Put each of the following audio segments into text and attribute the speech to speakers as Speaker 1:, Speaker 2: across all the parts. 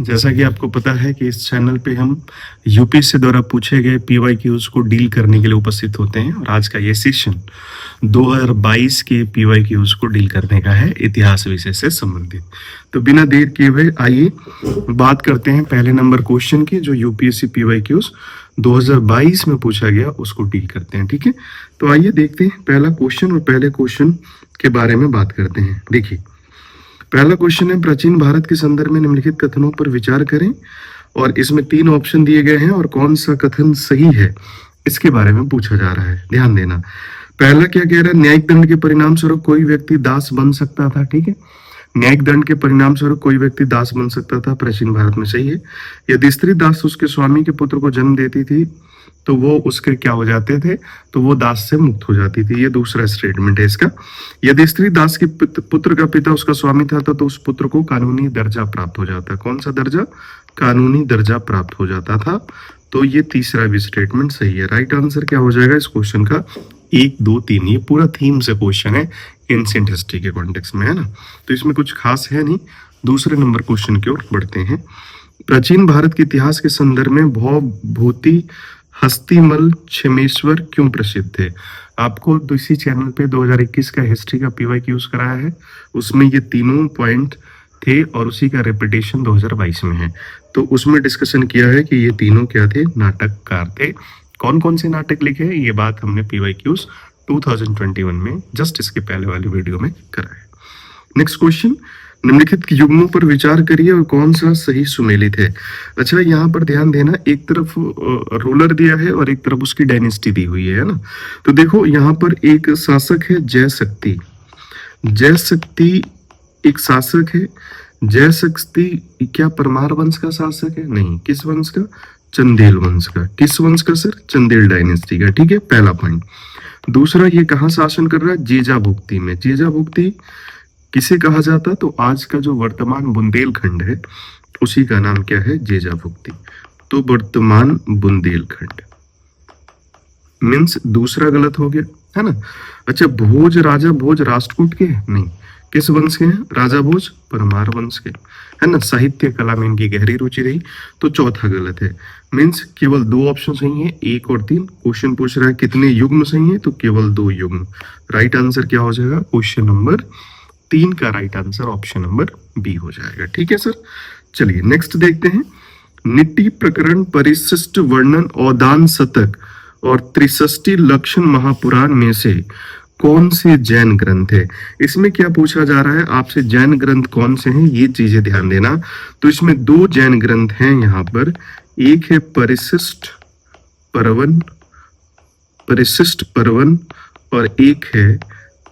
Speaker 1: जैसा कि आपको पता है कि इस चैनल पे हम यूपीएससी द्वारा पूछे गए पीवाईक्यूज को डील करने के लिए उपस्थित होते हैं और आज का ये सेशन 2022 के पीवाईक्यूज को डील करने का है, इतिहास विषय से संबंधित। तो बिना देर किए हुए आइए बात करते हैं पहले नंबर क्वेश्चन की, जो यूपीएससी पीवाईक्यूज 2022 में पूछा गया उसको डील करते हैं। ठीक है, तो आइए देखते हैं पहला क्वेश्चन और पहले क्वेश्चन के बारे में बात करते हैं। देखिए पहला क्वेश्चन है, प्राचीन भारत के संदर्भ में निम्नलिखित कथनों पर विचार करें, और इसमें 3 ऑप्शन दिए गए हैं और कौन सा कथन सही है इसके बारे में पूछा जा रहा है। ध्यान देना, पहला क्या कह रहा है, न्यायिक दंड के परिणाम स्वरूप कोई व्यक्ति दास बन सकता था। ठीक है, न्यायिक दंड के परिणाम स्वरूप कोई व्यक्ति दास बन सकता था, प्राचीन भारत में सही है। यदि स्त्री दास उसके स्वामी के पुत्र को जन्म देती थी तो वो उसके क्या हो जाते थे, तो वो दास से मुक्त हो जाती थी। ये दूसरा स्टेटमेंट है इसका। यदि स्त्री दास के पुत्र का पिता उसका स्वामी था तो उस पुत्र को कानूनी दर्जा प्राप्त हो जाता। कौन सा दर्जा? कानूनी दर्जा प्राप्त हो जाता था। तो ये तीसरा भी स्टेटमेंट सही है। राइट आंसर क्या हो जाएगा इस क्वेश्चन का? 1, 2, 3। ये पूरा थीम से क्वेश्चन है, एंशिएंट हिस्ट्री के कॉन्टेक्स्ट में, है ना। तो इसमें कुछ खास है नहीं। दूसरे नंबर क्वेश्चन की ओर बढ़ते हैं। प्राचीन भारत के इतिहास के संदर्भ में भौभूति, हस्तिमल, क्षेमेश्वर क्यों प्रसिद्ध थे? आपको इसी चैनल पे 2021 का हिस्ट्री का पीवाईक्यूज कराया है, उसमें ये तीनों पॉइंट थे और उसी का रिपीटेशन 2022 में है। तो उसमें डिस्कशन किया है कि ये तीनों क्या थे? नाटककार थे। कौन कौन से नाटक लिखे हैं ये बात हमने पीवाईक्यूज 2021 में जस्ट इसके पहले वाली वीडियो में करा है। नेक्स्ट क्वेश्चन, निम्नलिखित युग्मों पर विचार करिए और कौन सा सही सुमेलित है। अच्छा, यहाँ पर ध्यान देना, एक तरफ रूलर दिया है और एक तरफ उसकी डायनेस्टी दी हुई है ना। तो देखो यहाँ पर एक शासक है जय शक्ति। जय शक्ति एक शासक है। जय शक्ति क्या परमार वंश का शासक है? नहीं। किस वंश का? चंदेल वंश का। किस वंश का सर? चंदेल डायनेस्टी का। ठीक है, पहला पॉइंट। दूसरा, ये कहाँ शासन कर रहा है? जेजा भुक्ति में। जेजा भुक्ति किसे कहा जाता? तो आज का जो वर्तमान बुंदेलखंड है उसी का नाम क्या है? जेजा भुक्ति। तो वर्तमान बुंदेलखंड मीन्स दूसरा गलत हो गया, है ना। अच्छा, भोज, राजा भोज राष्ट्रकूट के? नहीं। किस वंश के हैं? राजा भोज परमार वंश के, है ना। साहित्य कला में इनकी गहरी रुचि रही। तो चौथा गलत है। मीन्स केवल 2 ऑप्शन सही है, 1 और 3। क्वेश्चन पूछ रहा है कितने युग्म सही है, तो केवल 2 युग्म। राइट आंसर क्या हो जाएगा? क्वेश्चन नंबर 3 का right answer option number B हो जाएगा। ठीक है सर, चलिए नेक्स्ट देखते हैं। निट्टी प्रकरण, परिशिष्ट वर्णन, औदान शतक और त्रिषष्टि लक्षण महापुराण में से कौन से जैन ग्रंथ है? इसमें क्या पूछा जा रहा है आपसे? जैन ग्रंथ कौन से हैं, ये चीजें ध्यान देना। तो इसमें 2 जैन ग्रंथ हैं यहाँ पर। एक है परिशिष्ट पर्वन और एक है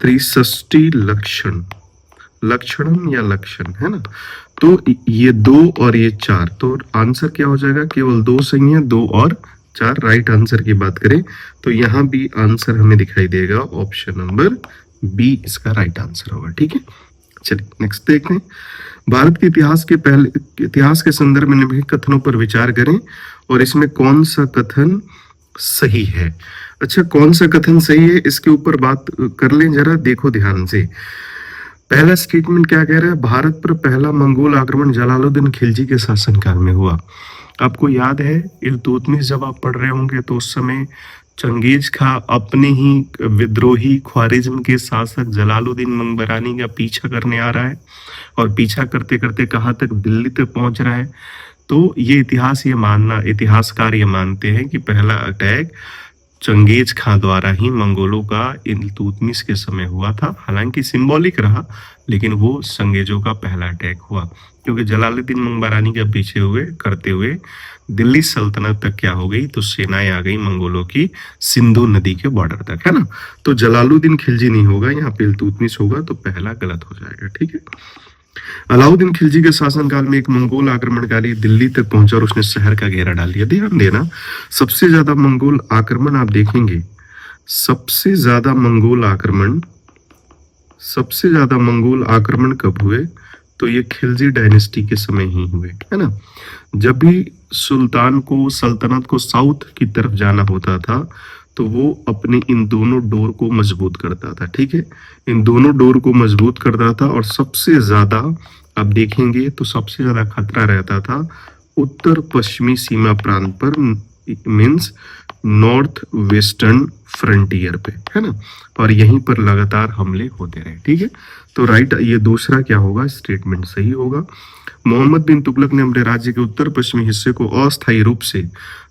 Speaker 1: त्रिषष्टि लक्षण, लक्षणम या लक्षण, है ना। तो ये 2 और ये 4, तो आंसर क्या हो जाएगा? केवल 2 सही है, 2 और 4। राइट आंसर की बात करें तो यहाँ भी आंसर हमें दिखाई देगा ऑप्शन नंबर बी इसका राइट आंसर होगा। ठीक है, चलिए नेक्स्ट देखते हैं। भारत के इतिहास के संदर्भ में निम्नलिखित कथनों पर विचार करें और इसमें कौन सा कथन सही है। अच्छा, कौन सा कथन सही है इसके ऊपर बात कर लें जरा, देखो ध्यान से। पहला स्टेटमेंट क्या कह रहा है? भारत पर पहला मंगोल आक्रमण जलालुद्दीन खिलजी के शासनकाल में हुआ। आपको याद है इल्तुतमिश जब आप पढ़ रहे होंगे तो उस समय चंगेज खां अपने ही विद्रोही ख्वारिज्म के शासक जलालुद्दीन मंगबरानी का पीछा करने आ रहा है और पीछा करते करते कहाँ तक? दिल्ली तक पहुंच रहा है। तो ये इतिहासकार ये मानते हैं कि पहला अटैक चंगेज खां द्वारा ही मंगोलों का इल्तुतमिश के समय हुआ था। हालांकि सिंबॉलिक रहा, लेकिन वो चंगेजों का पहला अटैक हुआ, क्योंकि जलालुद्दीन मंगबरानी के पीछे करते हुए दिल्ली सल्तनत तक क्या हो गई? तो सेनाएं आ गई मंगोलों की सिंधु नदी के बॉर्डर तक, है ना। तो जलालुद्दीन खिलजी नहीं होगा, यहाँ पे इल्तुतमिश होगा, तो पहला गलत हो जाएगा। ठीक है। अलाउद्दीन खिलजी के शासनकाल में एक मंगोल आक्रमणकारी दिल्ली तक पहुंचा और उसने शहर का घेरा डाल दिया। ध्यान देना, सबसे ज्यादा मंगोल आक्रमण आप देखेंगे, सबसे ज्यादा मंगोल आक्रमण कब हुए? तो ये खिलजी डायनेस्टी के समय ही हुए, है ना। जब भी सुल्तान को, सल्तनत को साउथ की तरफ जाना होता था तो वो अपने इन दोनों डोर को मजबूत करता था। ठीक है, इन दोनों डोर को मजबूत करता था और सबसे ज्यादा आप देखेंगे तो सबसे ज्यादा खतरा रहता था उत्तर पश्चिमी सीमा प्रांत पर, मीन्स नॉर्थ वेस्टर्न फ्रंटियर पे, है ना, और यहीं पर लगातार हमले होते रहे। ठीक है, तो राइट ये दूसरा क्या होगा, स्टेटमेंट सही होगा। मोहम्मद बिन तुगलक ने अपने राज्य के उत्तर पश्चिमी हिस्से को अस्थायी रूप से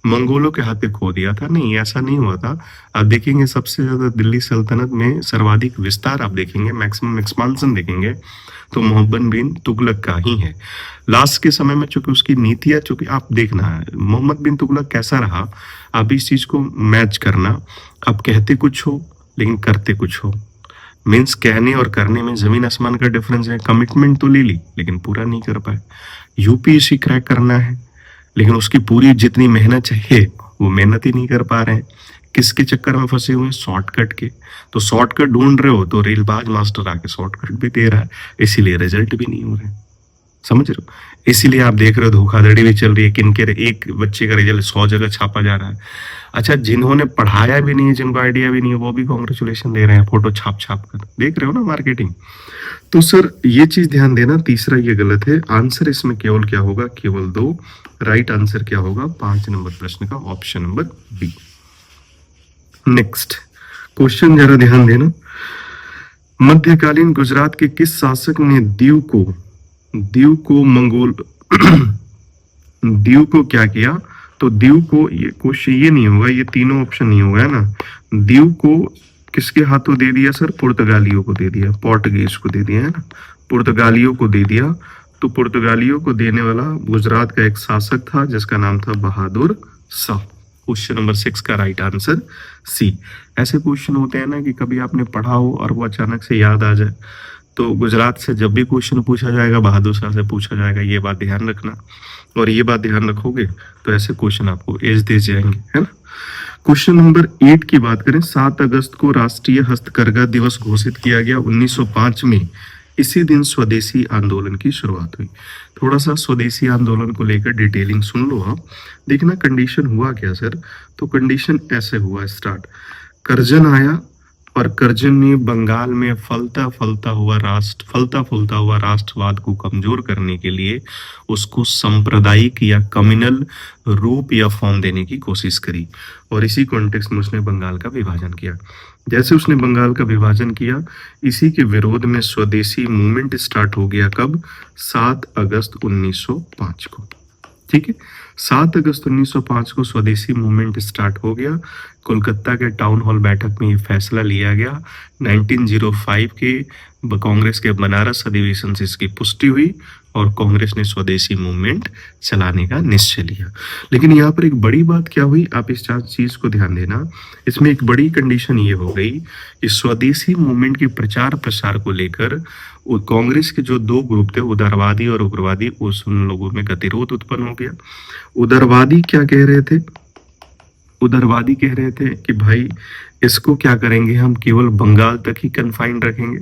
Speaker 1: मंगोलों के हाथ में खो दिया था। नहीं, ऐसा नहीं हुआ था। आप देखेंगे सबसे ज्यादा दिल्ली सल्तनत में सर्वाधिक विस्तार आप देखेंगे, मैक्सिमम एक्सपांसन देखेंगे तो मोहम्मद बिन तुगलक का ही है। लास्ट के समय में चूंकि उसकी नीतियां, चूंकि आप देखना है मोहम्मद बिन तुगलक कैसा रहा, आप इस चीज को मैच करना। आप कहते कुछ हो लेकिन करते कुछ हो, मीन्स कहने और करने में जमीन आसमान का डिफरेंस है। कमिटमेंट तो ले ली लेकिन पूरा नहीं कर पाए। यूपीएससी क्रैक करना है लेकिन उसकी पूरी जितनी मेहनत चाहिए वो मेहनत ही नहीं कर पा रहे हैं। किसके चक्कर में फंसे हुए हैं, शॉर्टकट के। तो शॉर्टकट ढूंढ रहे हो तो रेलबाज मास्टर आके शॉर्टकट भी दे रहा है, इसीलिए रिजल्ट भी नहीं हो रहे। समझ रहे हो, इसीलिए आप देख रहे हो धोखाधड़ी भी चल रही है। किनके एक बच्चे का रिजल्ट 100 जगह छापा जा रहा है। अच्छा, जिन्होंने पढ़ाया भी नहीं है, जिनको आइडिया भी नहीं है, वो भी कांग्रेचुलेशन दे रहे हैं फोटो छाप छाप कर। देख रहे हो ना मार्केटिंग। तो सर ये चीज ध्यान देना, तीसरा ये गलत है। आंसर इसमें केवल क्या होगा, केवल 2। राइट आंसर क्या होगा 5 नंबर प्रश्न का, option number B. Next question जरा ध्यान देना। मध्यकालीन गुजरात के किस शासक ने दीव को मंगोल दीव को क्या किया, तो दीव को, ये क्वेश्चन ये नहीं होगा, ये तीनों ऑप्शन नहीं होगा, है ना। दीव को किसके हाथों दे दिया सर, पुर्तगालियों को दे दिया, पोर्टुगीज को दे दिया, है ना, पुर्तगालियों को दे दिया। तो पुर्तगालियों को देने वाला गुजरात का एक शासक था जिसका नाम था बहादुर शाह। क्वेश्चन नंबर 6 का राइट आंसर सी। ऐसे क्वेश्चन होते हैं ना कि कभी आपने पढ़ा हो और वो अचानक से याद आ जाए। तो गुजरात से जब भी क्वेश्चन पूछा जाएगा बहादुर शाह से पूछा जाएगा, ये बात ध्यान रखना। और ये बात ध्यान रखोगे तो ऐसे क्वेश्चन आपको एज दे जाएंगे, है ना। क्वेश्चन नंबर 8 की बात करें, 7 अगस्त को राष्ट्रीय हस्तकरघा दिवस घोषित किया गया 1905 में। इसी दिन स्वदेशी आंदोलन की शुरुआत हुई। थोड़ा सा स्वदेशी आंदोलन को लेकर डिटेलिंग सुन लो आप। देखना कंडीशन हुआ क्या सर, तो कंडीशन ऐसे हुआ स्टार्ट। कर्जन आया और कर्जन ने बंगाल में फलता फूलता हुआ राष्ट्रवाद को कमजोर करने के लिए उसको सांप्रदायिक या कम्युनल रूप या फॉर्म देने की कोशिश करी। और इसी कॉन्टेक्स्ट में उसने बंगाल का विभाजन किया। जैसे उसने बंगाल का विभाजन किया, इसी के विरोध में स्वदेशी मूवमेंट स्टार्ट हो गया। कब, 7 अगस्त 1905 को। ठीक है, 7 अगस्त 1905 को स्वदेशी मूवमेंट स्टार्ट हो गया। कोलकाता के टाउन हॉल बैठक में ये फैसला लिया गया। 1905 के कांग्रेस के बनारस अधिवेशन से इसकी पुष्टि हुई और कांग्रेस ने स्वदेशी मूवमेंट चलाने का निश्चय लिया। लेकिन यहाँ पर एक बड़ी बात क्या हुई, आप इस चीज को ध्यान देना। इसमें एक बड़ी कंडीशन ये हो गई कि स्वदेशी मूवमेंट के प्रचार प्रसार को लेकर कांग्रेस के जो 2 ग्रुप थे, उदारवादी और उग्रवादी, उन लोगों में गतिरोध उत्पन्न हो गया। उदारवादी क्या कह रहे थे, उदारवादी कह रहे थे कि भाई इसको क्या करेंगे, हम केवल बंगाल तक ही कन्फाइंड रखेंगे,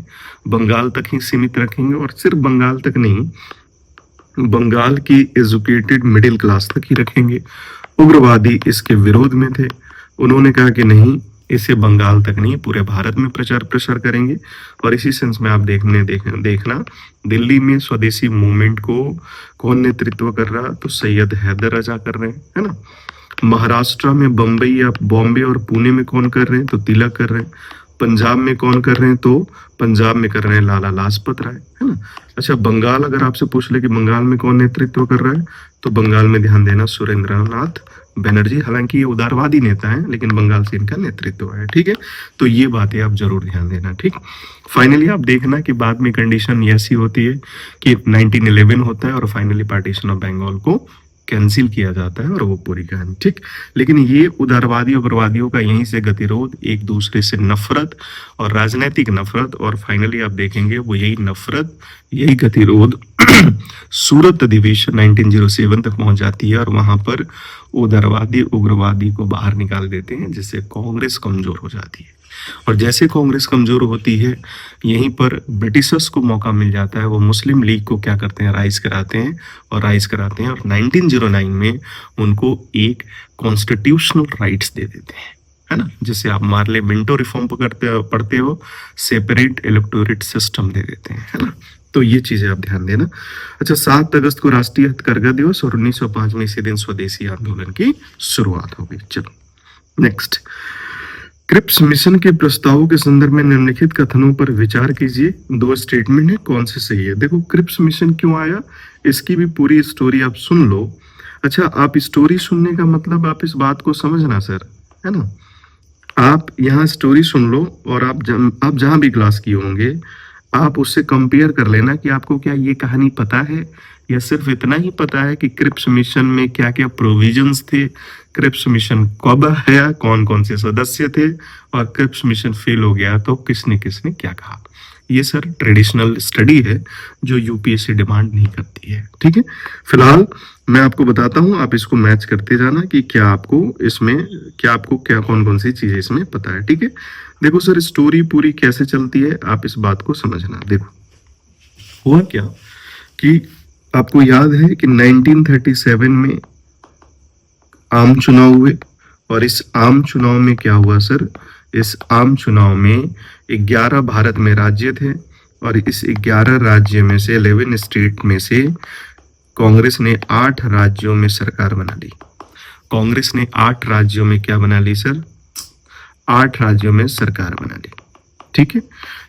Speaker 1: बंगाल तक ही सीमित रखेंगे, और सिर्फ बंगाल तक नहीं, बंगाल की एजुकेटेड मिडिल क्लास तक ही रखेंगे। उग्रवादी इसके विरोध में थे। उन्होंने कहा कि नहीं, इसे बंगाल तक नहीं पूरे भारत में प्रचार प्रसार करेंगे। और इसी सेंस में आप देखना दिल्ली में स्वदेशी मूवमेंट को कौन नेतृत्व कर रहा, तो सैयद हैदर रजा कर रहे हैं, है ना। महाराष्ट्र में बम्बई या बॉम्बे और पुणे में कौन कर रहे हैं, तो तिलक कर रहे हैं। पंजाब में कौन कर रहे हैं, तो पंजाब में कर रहे हैं लाला लाजपत राय, है ना। अच्छा, बंगाल अगर आपसे पूछ ले कि बंगाल में कौन नेतृत्व कर रहा है, तो बंगाल में ध्यान देना सुरेंद्रनाथ बनर्जी। हालांकि ये उदारवादी नेता हैं लेकिन बंगाल से इनका नेतृत्व है। ठीक है, तो ये बातें आप जरूर ध्यान देना। ठीक, फाइनली आप देखना कि बाद में कंडीशन ऐसी होती है कि 1911 होता है और फाइनली पार्टीशन ऑफ बंगाल को कैंसिल किया जाता है और वो पूरी कहानी। ठीक, लेकिन ये उदारवादी उग्रवादियों का यहीं से गतिरोध, एक दूसरे से नफरत और राजनीतिक नफरत, और फाइनली आप देखेंगे वो यही नफरत, यही गतिरोध सूरत अधिवेशन 1907 तक पहुंच जाती है और वहां पर उदारवादी उग्रवादी को बाहर निकाल देते हैं, जिससे कांग्रेस कमजोर हो जाती है। और जैसे कांग्रेस कमजोर होती है, यहीं पर ब्रिटिशर्स को मौका मिल जाता है। वो मुस्लिम लीग को क्या करते हैं, राइज कराते हैं और 1909 में उनको एक कॉन्स्टिट्यूशनल राइट्स दे देते हैं। है ना, जैसे आप मार्ले मिंटो रिफॉर्म पढ़ते हो, सेपरेट इलेक्टोरेट सिस्टम दे देते हैं, है ना। तो ये चीजें आप ध्यान देना। अच्छा, 7 अगस्त को राष्ट्रीय हथकरघा दिवस और 1905 में इसी दिन स्वदेशी आंदोलन की शुरुआत हो गई। चलो नेक्स्ट, क्रिप्स मिशन के प्रस्तावों के संदर्भ में निम्नलिखित कथनों पर विचार कीजिए। 2 स्टेटमेंट है, कौन से सही है। देखो, क्रिप्स मिशन क्यों आया, इसकी भी पूरी स्टोरी आप सुन लो। अच्छा, आप स्टोरी सुनने का मतलब आप इस बात को समझना सर, है ना। आप यहाँ स्टोरी सुन लो और आप जहाँ भी क्लास किए होंगे आप उससे कंपेयर कर लेना कि आपको क्या ये कहानी पता है या सिर्फ इतना ही पता है कि क्रिप्स मिशन में क्या क्या प्रोविजंस थे, क्रिप्स मिशन कब है, कौन कौन से सदस्य थे, और क्रिप्स मिशन फेल हो गया तो किसने किसने क्या कहा। ये सर ट्रेडिशनल स्टडी है जो यूपीएससी डिमांड नहीं करती है, ठीक है। फिलहाल मैं आपको बताता हूं, आप इसको मैच करते जाना कि क्या आपको क्या कौन कौन सी चीजें इसमें पता है, ठीक है। देखो सर, स्टोरी पूरी कैसे चलती है आप इस बात को समझना। देखो, हुआ क्या कि आपको याद है कि 1937 में आम चुनाव हुए, और इस आम चुनाव में क्या हुआ सर, इस आम चुनाव में 11 भारत में राज्य थे, और इस 11 राज्य में से 11 स्टेट में से कांग्रेस ने 8 राज्यों में सरकार बना ली। कांग्रेस ने 8 राज्यों में क्या बना ली सर, 8 राज्यों में सरकार बना ली, ठीक है।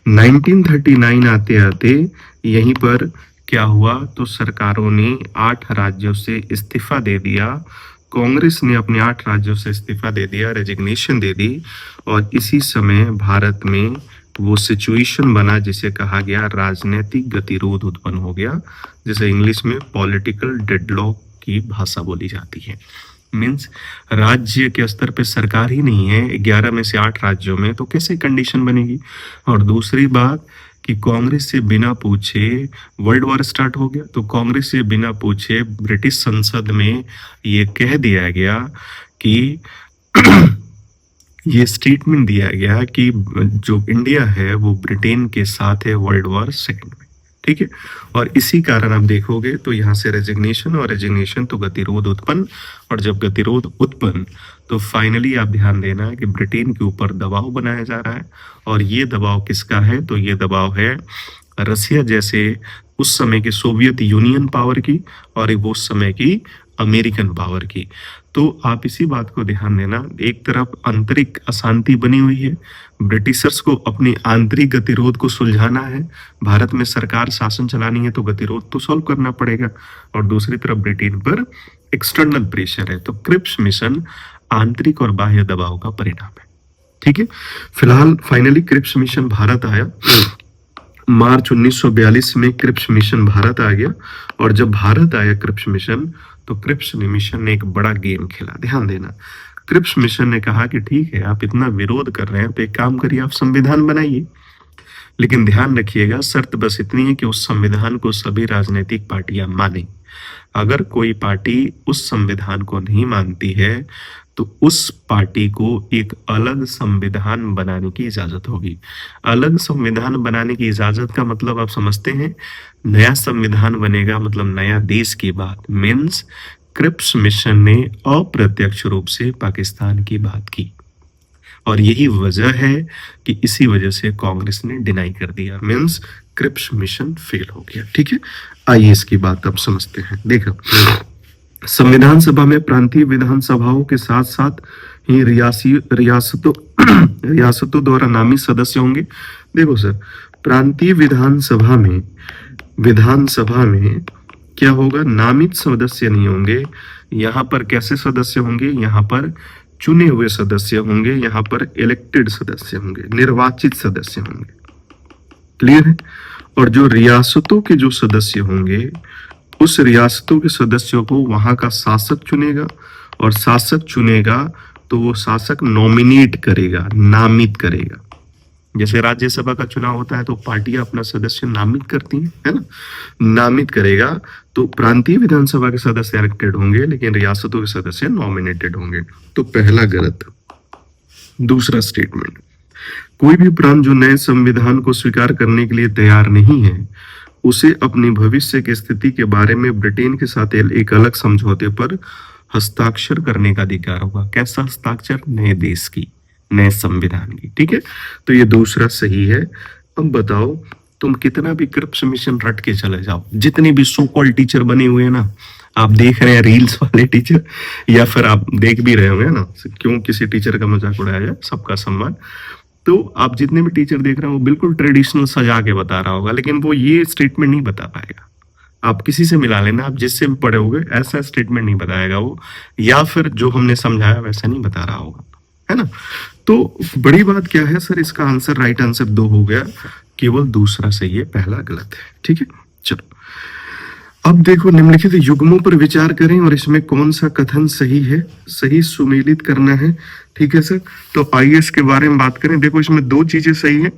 Speaker 1: 1939 आते आते यहीं पर क्या हुआ, तो सरकारों ने 8 राज्यों से इस्तीफा दे दिया। कांग्रेस ने अपने 8 राज्यों से इस्तीफा दे दिया, रेजिग्नेशन दे दी, और इसी समय भारत में वो सिचुएशन बना जिसे कहा गया राजनीतिक गतिरोध उत्पन्न हो गया, जिसे इंग्लिश में पॉलिटिकल डेडलॉक की भाषा बोली जाती है। मीन्स राज्य के स्तर पे सरकार ही नहीं है 11 में से 8 राज्यों में, तो कैसे कंडीशन बनेगी। और दूसरी बात कि कांग्रेस से बिना पूछे वर्ल्ड वॉर स्टार्ट हो गया, तो कांग्रेस से बिना पूछे ब्रिटिश संसद में ये कह दिया गया कि ये स्टेटमेंट दिया गया कि जो इंडिया है वो ब्रिटेन के साथ है वर्ल्ड वॉर सेकंड में, ठीक है। और इसी कारण आप देखोगे तो यहाँ से रेजिग्नेशन, और रेजिग्नेशन तो गतिरोध उत्पन्न, और जब गतिरोध उत्पन्न तो फाइनली आप ध्यान देना कि ब्रिटेन के ऊपर दबाव बनाया जा रहा है, और ये दबाव किसका है, तो ये दबाव है रसिया जैसे उस समय के सोवियत यूनियन पावर की, और वो उस समय की अमेरिकन पावर की। तो आप इसी बात को ध्यान देना, एक तरफ आंतरिक अशांति बनी हुई है, ब्रिटिशर्स को अपने आंतरिक गतिरोध को सुलझाना है, भारत में सरकार शासन चलानी है तो गतिरोध तो सॉल्व करना पड़ेगा, और दूसरी तरफ ब्रिटेन पर एक्सटर्नल प्रेशर है। तो क्रिप्स मिशन आंतरिक और बाह्य दबाव का परिणाम है, ठीक है। फिलहाल फाइनली क्रिप्स मिशन भारत आया, मार्च 1942 में क्रिप्स मिशन भारत आ गया, और जब भारत आया क्रिप्स मिशन तो क्रिप्स मिशन ने एक बड़ा गेम खेला। ध्यान देना, क्रिप्स मिशन ने कहा कि ठीक है आप इतना विरोध कर रहे हैं तो एक काम करिए, आप संविधान बनाइए, लेकिन ध्यान रखिएगा शर्त बस इतनी है कि उस संविधान को सभी राजनीतिक पार्टियां माने। अगर कोई पार्टी उस संविधान को नहीं मानती है तो उस पार्टी को एक अलग संविधान बनाने की इजाजत होगी। अलग संविधान बनाने की इजाजत का मतलब आप समझते हैं, नया संविधान बनेगा मतलब नया देश की बात। मीन्स क्रिप्स मिशन ने अप्रत्यक्ष रूप से पाकिस्तान की बात की, और यही वजह है कि इसी वजह से कांग्रेस ने डिनाई कर दिया। मीन्स क्रिप्स मिशन फेल हो गया, ठीक है। आइए इसकी बात अब समझते हैं। देखो, संविधान सभा में प्रांतीय विधानसभाओं के साथ साथ ही रियासतों द्वारा नामित सदस्य होंगे। देखो सर, प्रांतीय विधानसभा में क्या होगा, नामित सदस्य नहीं होंगे। यहाँ पर कैसे सदस्य होंगे, यहाँ पर चुने हुए सदस्य होंगे, यहाँ पर इलेक्टेड सदस्य होंगे, निर्वाचित सदस्य होंगे। क्लियर है। और जो रियासतों के जो सदस्य होंगे उस रियासतों के सदस्यों को वहां का शासक चुनेगा, और शासक चुनेगा तो वो शासक नॉमिनेट करेगा, नामित करेगा। जैसे राज्यसभा का चुनाव होता है तो पार्टियां अपना सदस्य नामित करती हैं, है ना, नामित करेगा। तो प्रांतीय विधानसभा के सदस्य इलेक्टेड होंगे लेकिन रियासतों के सदस्य नॉमिनेटेड होंगे। तो पहला गलत। दूसरा स्टेटमेंट, कोई भी प्रांत जो नए संविधान को स्वीकार करने के लिए तैयार नहीं है उसे अपनी भविष्य की स्थिति के बारे में ब्रिटेन के साथ एक अलग समझौते पर हस्ताक्षर करने का अधिकार होगा। कैसा हस्ताक्षर, नए देश की, नए संविधान की। ठीक है, तो ये दूसरा सही है। अब बताओ, तुम कितना भी क्रिप्स मिशन रट के चले जाओ, जितने भी सो कॉल्ड टीचर बने हुए हैं ना, आप देख रहे हैं रील्स वाले टीचर, या फिर आप देख भी रहे होंगे ना, क्यों किसी टीचर का मजाक उड़ाया जाए, सबका सम्मान। तो आप जितने भी टीचर देख रहे हो, वो बिल्कुल ट्रेडिशनल सजा के बता रहा होगा, लेकिन वो ये स्टेटमेंट नहीं बता पाएगा। आप किसी से मिला लेना, आप जिससे भी पढ़े होगे, ऐसा स्टेटमेंट नहीं बताएगा वो, या फिर जो हमने समझाया वैसा नहीं बता रहा होगा, है ना। तो बड़ी बात क्या है सर, इसका आंसर, राइट आंसर 2 हो गया, केवल दूसरा सही है, पहला गलत है। ठीक है, चलो अब देखो, निम्नलिखित युग्मों पर विचार करें और इसमें कौन सा कथन सही है, सही सुमेलित करना है। ठीक है सर, तो आइए इसके बारे में बात करें। देखो, इसमें 2 चीजें सही है,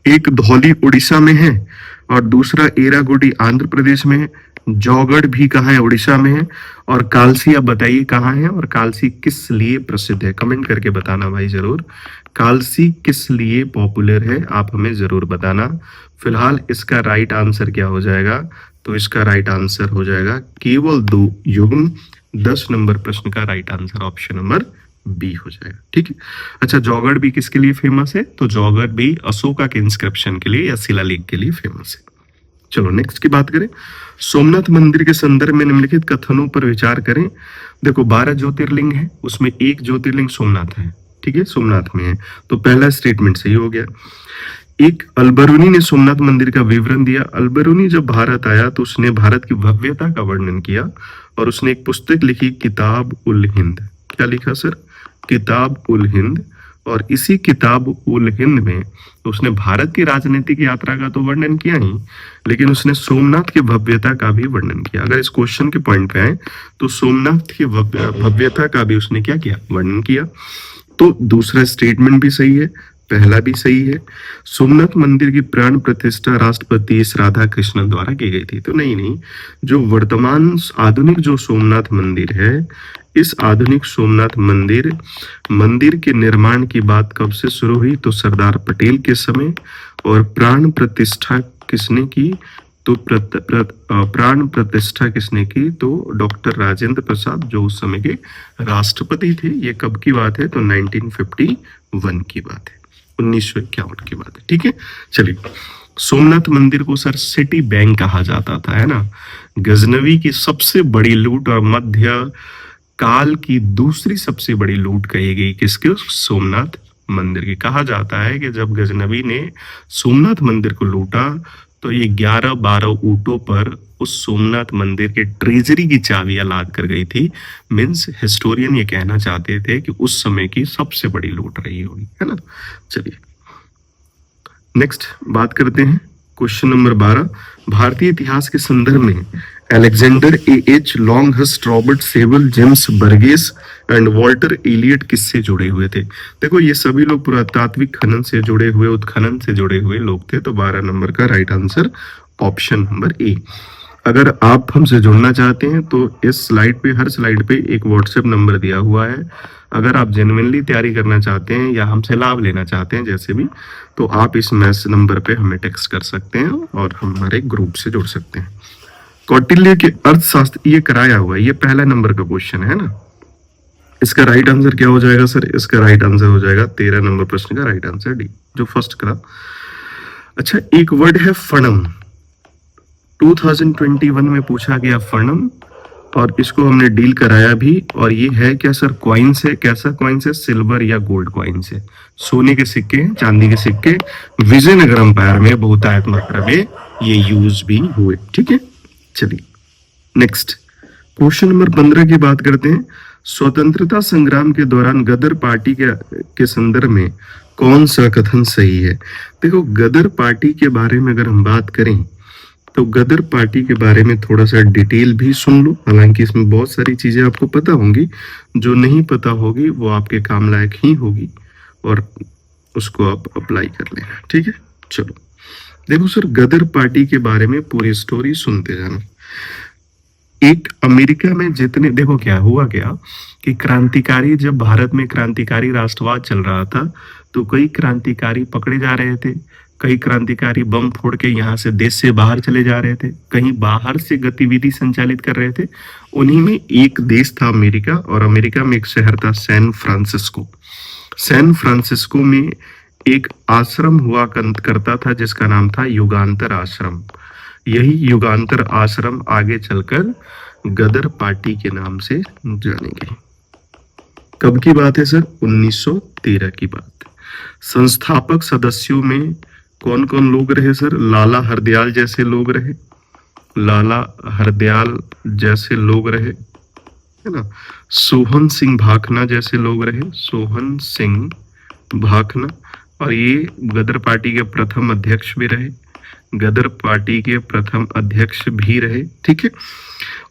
Speaker 1: एक धौली उड़ीसा में है और दूसरा एरागुडी आंध्र प्रदेश में है। जौगढ़ भी कहाँ है, उड़ीसा में है। और कालसी, आप बताइए कहाँ है और कालसी किस लिए प्रसिद्ध है, कमेंट करके बताना भाई जरूर। कालसी किस लिए पॉपुलर है, आप हमें जरूर बताना। फिलहाल इसका राइट आंसर क्या हो जाएगा, तो इसका राइट आंसर हो जाएगा केवल 2 युग्म। 10 नंबर प्रश्न का right answer option number B हो जाएगा। ठीक है, अच्छा, जौगढ़ भी किसके लिए फेमस है, तो जौगढ़ भी अशोका के इंस्क्रिप्शन के लिए या शिलालेख के लिए फेमस है। चलो नेक्स्ट की बात करें, सोमनाथ मंदिर के संदर्भ में निम्नलिखित कथनों पर विचार करें। देखो, 12 ज्योतिर्लिंग है, उसमें एक ज्योतिर्लिंग सोमनाथ है। ठीक है, सोमनाथ में है, तो पहला स्टेटमेंट सही हो गया। एक अलबरूनी ने सोमनाथ मंदिर का विवरण दिया। अलबरूनी जब भारत आया तो उसने भारत की भव्यता का वर्णन किया और उसने एक पुस्तक लिखी, किताब उल हिंद। क्या लिखा सर, किताब उल हिंद। और इसी किताब उल हिंद में तो उसने भारत की राजनीतिक यात्रा का तो वर्णन किया ही, लेकिन उसने सोमनाथ की भव्यता का भी वर्णन किया। अगर इस क्वेश्चन के पॉइंट पे आए तो सोमनाथ की भव्यता का भी उसने क्या किया, वर्णन किया। तो दूसरा स्टेटमेंट भी सही है, पहला भी सही है। सोमनाथ मंदिर की प्राण प्रतिष्ठा राष्ट्रपति एस राधा कृष्णन द्वारा की गई थी। तो नहीं, जो वर्तमान आधुनिक जो सोमनाथ मंदिर है, इस आधुनिक सोमनाथ मंदिर के निर्माण की बात कब से शुरू हुई, तो सरदार पटेल के समय। और प्राण प्रतिष्ठा किसने की, तो प्राण प्रतिष्ठा किसने की, तो डॉक्टर राजेंद्र प्रसाद, जो उस समय के राष्ट्रपति थे। ये कब की बात है, तो 1951 की बात है, 1951 की बात है। ठीक है, चलिए, सोमनाथ मंदिर को सर सिटी बैंक कहा जाता था, है ना। गजनवी की सबसे बड़ी लूट और मध्य काल की दूसरी सबसे बड़ी लूट कही गई किसके, सोमनाथ मंदिर की। कहा जाता है कि जब गजनवी ने सोमनाथ मंदिर को लूटा तो ये 11-12 ऊंटों पर उस सोमनाथ मंदिर के ट्रेजरी की चाबियां लाद कर गई थी। मीन्स हिस्टोरियन ये कहना चाहते थे कि उस समय की सबसे बड़ी लूट रही होगी, है ना। चलिए नेक्स्ट बात करते हैं, क्वेश्चन नंबर 12। भारतीय इतिहास के संदर्भ में Alexander H Longhurst, Robert Sewell, James Burgess and Walter Elliot किससे जुड़े हुए थे। देखो, ये सभी लोग पुरातात्विक खनन से जुड़े हुए, उत्खनन से जुड़े हुए लोग थे। तो 12 नंबर का right answer option number A. अगर आप हमसे जुड़ना चाहते हैं तो इस स्लाइड पे, हर स्लाइड पे एक व्हाट्सएप नंबर दिया हुआ है। अगर आप जेन्युइनली तैयारी करना चाहते हैं या हमसे लाभ लेना चाहते हैं जैसे भी, तो आप इस मैसेज नंबर पे हमें टेक्स्ट कर सकते हैं और हमारे ग्रुप से जुड़ सकते हैं। कौटिल्य के अर्थशास्त्र, ये कराया हुआ है, ये पहला नंबर का क्वेश्चन है ना। इसका राइट आंसर क्या हो जाएगा सर, इसका राइट आंसर हो जाएगा 13 नंबर प्रश्न का राइट आंसर डी, जो फर्स्ट करा। अच्छा, एक वर्ड है फणम, 2021 में पूछा गया फणम, और इसको हमने डील कराया भी। और ये है क्या सर, कॉइन्स है। कैसा कॉइन्स है, सिल्वर या गोल्ड कॉइन्स है, सोने के सिक्के, चांदी के सिक्के। विजयनगर अंपायर में बहुतायत मात्रा में ये यूज भी हुए। ठीक है, चलिए नेक्स्ट क्वेश्चन नंबर 15 की बात करते हैं। स्वतंत्रता संग्राम के दौरान गदर पार्टी के संदर्भ में कौन सा कथन सही है। देखो, गदर पार्टी के बारे में अगर हम बात करें तो गदर पार्टी के बारे में थोड़ा सा डिटेल भी सुन लो। हालांकि इसमें बहुत सारी चीजें आपको पता होंगी, जो नहीं पता होगी वो आपके काम लायक ही होगी और उसको आप अप्लाई कर लेना। ठीक है, चलो देखो सर, गदर पार्टी के बारे में पूरी स्टोरी सुनते जाना। एक अमेरिका में जितने, देखो क्या हुआ क्या कि क्रांतिकारी, जब भारत में क्रांतिकारी राष्ट्रवाद चल रहा था तो कई क्रांतिकारी पकड़े जा रहे थे, कई क्रांतिकारी बम फोड़ के यहाँ से देश से बाहर चले जा रहे थे, कहीं बाहर से गतिविधि संचालित कर रहे थे। उन्हीं में एक देश था अमेरिका, और अमेरिका में एक शहर था सैन फ्रांसिस्को। सैन फ्रांसिस्को में एक आश्रम हुआ करता था जिसका नाम था युगांतर आश्रम। यही युगांतर आश्रम आगे चलकर गदर पार्टी के नाम से जानेंगे। कब की बात है सर? 1913 की बात। संस्थापक सदस्यों में कौन कौन लोग रहे सर? लाला हरदयाल जैसे लोग रहे, लाला हरदयाल जैसे लोग रहे, है ना। सोहन सिंह भाखना जैसे लोग रहे, सोहन सिंह भाखना। और ये गदर पार्टी के प्रथम अध्यक्ष भी रहे, गदर पार्टी के प्रथम अध्यक्ष भी रहे, ठीक है।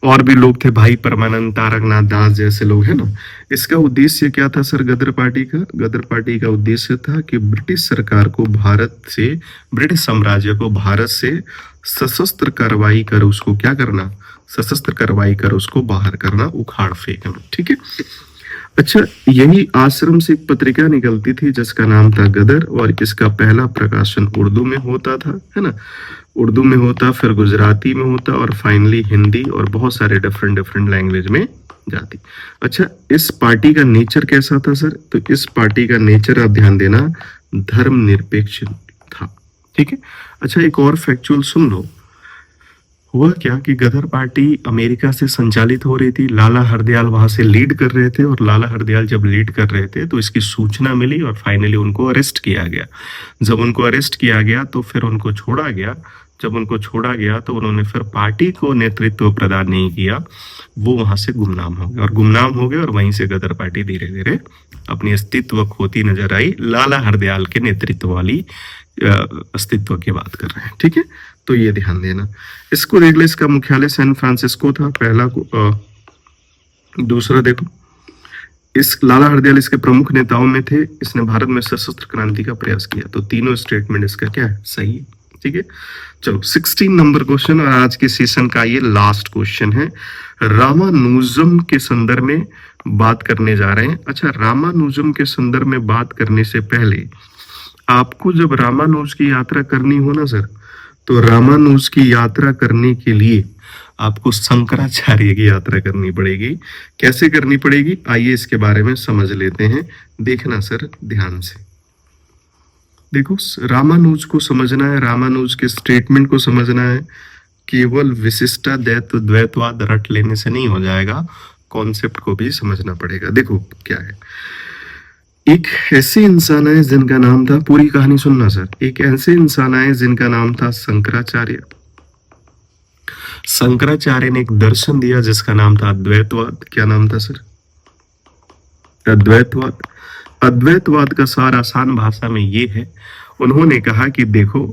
Speaker 1: और भी लोग थे, भाई परमानंद, तारकनाथ दास जैसे लोग, है ना। इसका उद्देश्य क्या था सर गदर पार्टी का? गदर पार्टी का उद्देश्य था कि ब्रिटिश सरकार को भारत से, ब्रिटिश साम्राज्य को भारत से सशस्त्र कार्रवाई कर उसको क्या करना, सशस्त्र कार्रवाई कर उसको बाहर करना, उखाड़ फेंकना, ठीक है। अच्छा, यही आश्रम से एक पत्रिका निकलती थी जिसका नाम था गदर, और इसका पहला प्रकाशन उर्दू में होता था, है ना। उर्दू में होता, फिर गुजराती में होता, और फाइनली हिंदी और बहुत सारे डिफरेंट लैंग्वेज में जाती। अच्छा, इस पार्टी का नेचर कैसा था सर? तो इस पार्टी का नेचर आप ध्यान देना, धर्मनिरपेक्ष था, ठीक है। अच्छा, एक और फैक्चुअल सुन लो। हुआ क्या कि गदर पार्टी अमेरिका से संचालित हो रही थी, लाला हरदयाल वहां से लीड कर रहे थे, और लाला हरदयाल जब लीड कर रहे थे तो इसकी सूचना मिली और फाइनली उनको अरेस्ट किया गया। जब उनको अरेस्ट किया गया तो फिर उनको छोड़ा गया। जब उनको छोड़ा गया तो उन्होंने फिर पार्टी को नेतृत्व प्रदान नहीं किया, वो वहां से गुमनाम हो गए, और गुमनाम हो गए, और वहीं से गदर पार्टी धीरे धीरे अपनी अस्तित्व खोती नजर आई। लाला हरदयाल के नेतृत्व वाली अस्तित्व की बात कर रहे हैं, ठीक है। तो ये ध्यान देना। इसको देख ले, इसका मुख्यालय सैन फ्रांसिस्को था, पहला को। दूसरा देखो, इस लाला हरदयाल इसके प्रमुख नेताओं में थे। इसने भारत में सशस्त्र क्रांति का प्रयास किया। तो तीनों स्टेटमेंट इसका क्या है? सही है, ठीक है। चलो 16 नंबर क्वेश्चन, और आज के सेशन का ये लास्ट क्वेश्चन है। रामानुजम के संदर्भ में बात करने जा रहे हैं। अच्छा, रामानुजम के संदर्भ में बात करने से पहले आपको जब रामानुज की यात्रा करनी हो ना सर, तो रामानुज की यात्रा करने के लिए आपको शंकराचार्य की यात्रा करनी पड़ेगी। कैसे करनी पड़ेगी, आइए इसके बारे में समझ लेते हैं। देखना सर ध्यान से। देखो, रामानुज को समझना है, रामानुज के स्टेटमेंट को समझना है। केवल विशिष्टाद्वैत द्वैतवाद रट लेने से नहीं हो जाएगा, कॉन्सेप्ट को भी समझना पड़ेगा। देखो क्या है, एक ऐसे इंसान आए जिनका नाम था, पूरी कहानी सुनना सर, एक ऐसे इंसान आए जिनका नाम था शंकराचार्य। शंकराचार्य ने एक दर्शन दिया जिसका नाम था अद्वैतवाद। क्या नाम था सर? अद्वैतवाद। अद्वैतवाद का सार आसान भाषा में ये है, उन्होंने कहा कि देखो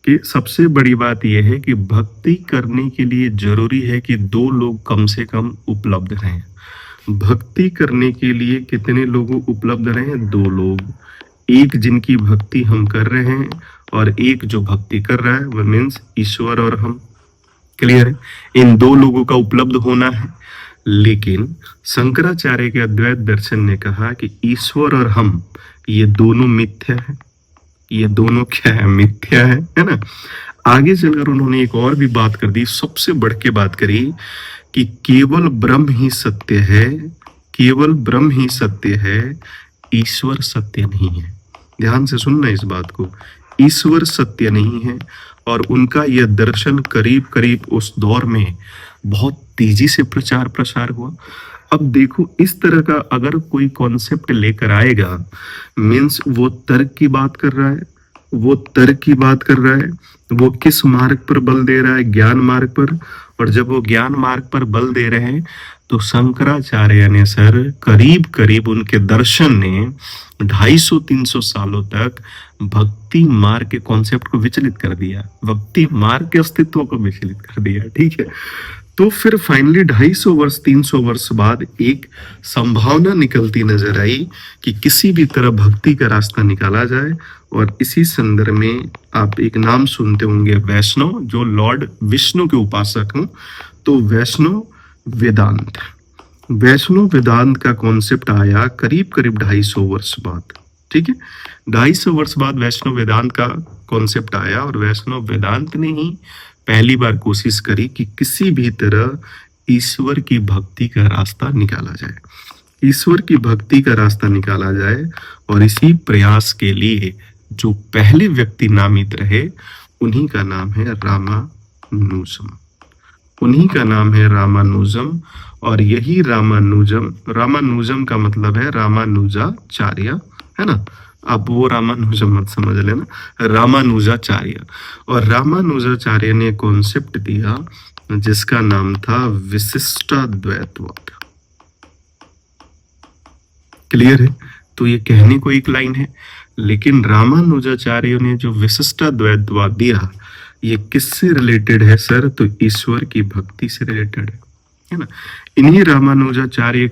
Speaker 1: कि सबसे बड़ी बात यह है कि भक्ति करने के लिए जरूरी है कि दो लोग कम से कम उपलब्ध रहें। भक्ति करने के लिए कितने लोग उपलब्ध रहें? दो लोग। एक जिनकी भक्ति हम कर रहे हैं और एक जो भक्ति कर रहा है, वह मीन्स ईश्वर और हम। क्लियर है? इन दो लोगों का उपलब्ध होना है। लेकिन शंकराचार्य के अद्वैत दर्शन ने कहा कि ईश्वर और हम ये दोनों मिथ्या है। ये दोनों क्या है? मिथ्या है ना। आगे चलकर उन्होंने एक और भी बात कर दी, सबसे बढ़ के बात करी कि केवल ब्रह्म ही सत्य है, केवल ब्रह्म ही सत्य है, ईश्वर सत्य नहीं है। ध्यान से सुनना इस बात को, ईश्वर सत्य नहीं है। और उनका यह दर्शन करीब करीब उस दौर में बहुत तेजी से प्रचार प्रसार हुआ। अब देखो, इस तरह का अगर कोई कॉन्सेप्ट लेकर आएगा, मीन्स वो तर्क की बात कर रहा है, वो तर्क की बात कर रहा है, वो किस मार्ग पर बल दे रहा है? ज्ञान मार्ग पर। और जब वो ज्ञान मार्ग पर बल दे रहे हैं तो शंकराचार्य ने सर करीब करीब उनके दर्शन ने 250-300 सालों तक भक्ति मार्ग के कॉन्सेप्ट को विचलित कर दिया, भक्ति मार्ग के अस्तित्व को विचलित कर दिया, ठीक है। तो फिर फाइनली 250 वर्ष 300 वर्ष बाद एक संभावना निकलती नजर आई कि किसी भी तरह भक्ति का रास्ता निकाला जाए। और इसी संदर्भ में आप एक नाम सुनते होंगे, वैष्णव, जो लॉर्ड विष्णु के उपासक हों। तो वैष्णव वेदांत, वैष्णव वेदांत का कॉन्सेप्ट आया करीब करीब 250 वर्ष बाद, ठीक है। 250 वर्ष बाद वैष्णव वेदांत का कॉन्सेप्ट आया, और वैष्णव वेदांत ने ही पहली बार कोशिश करी कि किसी भी तरह ईश्वर की भक्ति का रास्ता निकाला जाए। ईश्वर की भक्ति का रास्ता निकाला जाए और इसी प्रयास के लिए जो पहले व्यक्ति नामित रहे उन्हीं का नाम है रामानुजम। उन्हीं का नाम है रामानुजम। और यही रामानुजम का मतलब है रामानुजाचार्य, है ना। अब वो रामानुजम मत समझ लेना, रामानुजाचार्य। और रामानुजाचार्य ने कॉन्सेप्ट दिया जिसका नाम था विशिष्टाद्वैतवाद। क्लियर है। तो ये कहने को एक लाइन है, लेकिन रामानुजाचार्य ने जो विशिष्टाद्वैतवाद दिया ये किससे रिलेटेड है सर? तो ईश्वर की भक्ति से रिलेटेड है ना। इन्हीं रामानुजाचार्य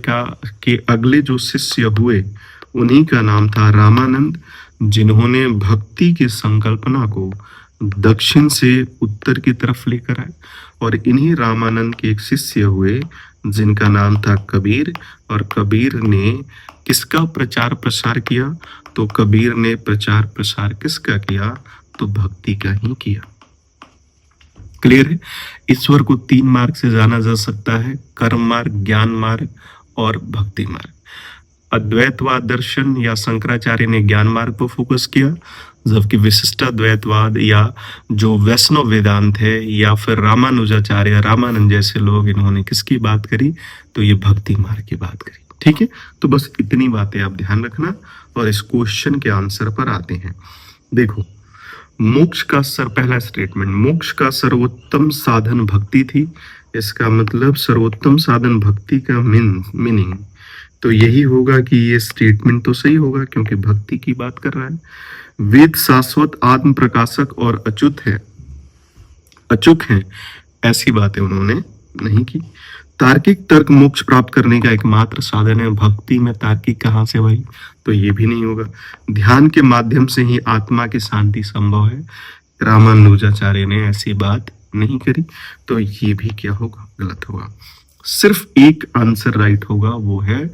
Speaker 1: के अगले जो शिष्य हुए उन्हीं का नाम था रामानंद, जिन्होंने भक्ति की संकल्पना को दक्षिण से उत्तर की तरफ लेकर आए। और इन्हीं रामानंद के एक शिष्य हुए जिनका नाम था कबीर। और कबीर ने किसका प्रचार प्रसार किया? तो कबीर ने प्रचार प्रसार किसका किया? तो भक्ति का ही किया। क्लियर है। ईश्वर को 3 मार्ग से जाना जा सकता है, कर्म मार्ग, ज्ञान मार्ग और भक्ति मार्ग। अद्वैतवाद दर्शन या शंकराचार्य ने ज्ञान मार्ग पर फोकस किया, जबकि विशिष्टाद्वैतवाद या जो वैष्णव वेदांत है या फिर रामानुजाचार्य, रामानंद जैसे लोग, इन्होंने किसकी बात करी? तो ये भक्ति मार्ग की बात करी। ठीक है, तो बस इतनी बातें आप ध्यान रखना और इस क्वेश्चन के आंसर पर आते हैं। देखो, मोक्ष का पहला स्टेटमेंट, मोक्ष का सर्वोत्तम साधन भक्ति थी। इसका मतलब सर्वोत्तम साधन भक्ति का मीनिंग तो यही होगा कि ये स्टेटमेंट तो सही होगा क्योंकि भक्ति की बात कर रहा है। वेद शाश्वत, आत्म प्रकाशक और अचूक है, ऐसी बातें उन्होंने नहीं की। तार्किक तर्क मोक्ष प्राप्त करने का एकमात्र साधन है। भक्ति में तार्किक कहाँ से भाई? तो ये भी नहीं होगा। ध्यान के माध्यम से ही आत्मा की शांति संभव है। रामानुजाचार्य ने ऐसी बात नहीं करी, तो ये भी क्या होगा? गलत होगा। सिर्फ एक आंसर राइट होगा, वो है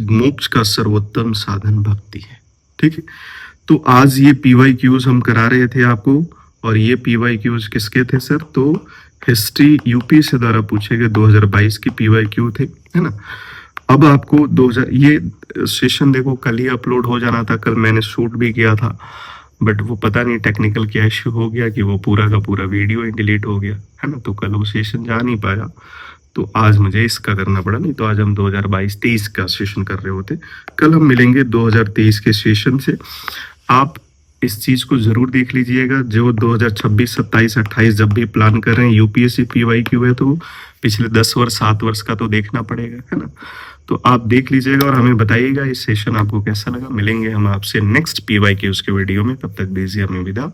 Speaker 1: मोक्ष का सर्वोत्तम साधन भक्ति है। ठीक है, तो आज ये PYQs हम करा रहे थे आपको, और ये PYQs किसके थे सर? तो हिस्ट्री UPSC द्वारा पूछे गए 2022 की PYQ थे, है ना। अब आपको 2000 ये सेशन देखो कल ही अपलोड हो जाना था, कल मैंने शूट भी किया था, बट वो पता नहीं टेक्निकल क्या इश्यू हो गया कि वो पूरा का पूरा वीडियो ही डिलीट हो गया, है ना। तो कल वो सेशन जा नहीं पाया, तो आज मुझे इसका करना पड़ा, नहीं तो आज हम 2022-23 का सेशन कर रहे होते। कल हम मिलेंगे 2023 के सेशन से। आप इस चीज को जरूर देख लीजिएगा। जो 2026, 27, 28 जब भी प्लान कर रहे हैं UPSC PYQ है, तो पिछले 10 वर्ष 7 वर्ष का तो देखना पड़ेगा, है ना। तो आप देख लीजिएगा और हमें बताइएगा इस सेशन आपको कैसा लगा। मिलेंगे हम आपसे नेक्स्ट PYQ के वीडियो में, तब तक दीजिए हमें विदा।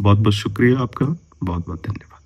Speaker 1: बहुत बहुत शुक्रिया आपका, बहुत बहुत धन्यवाद।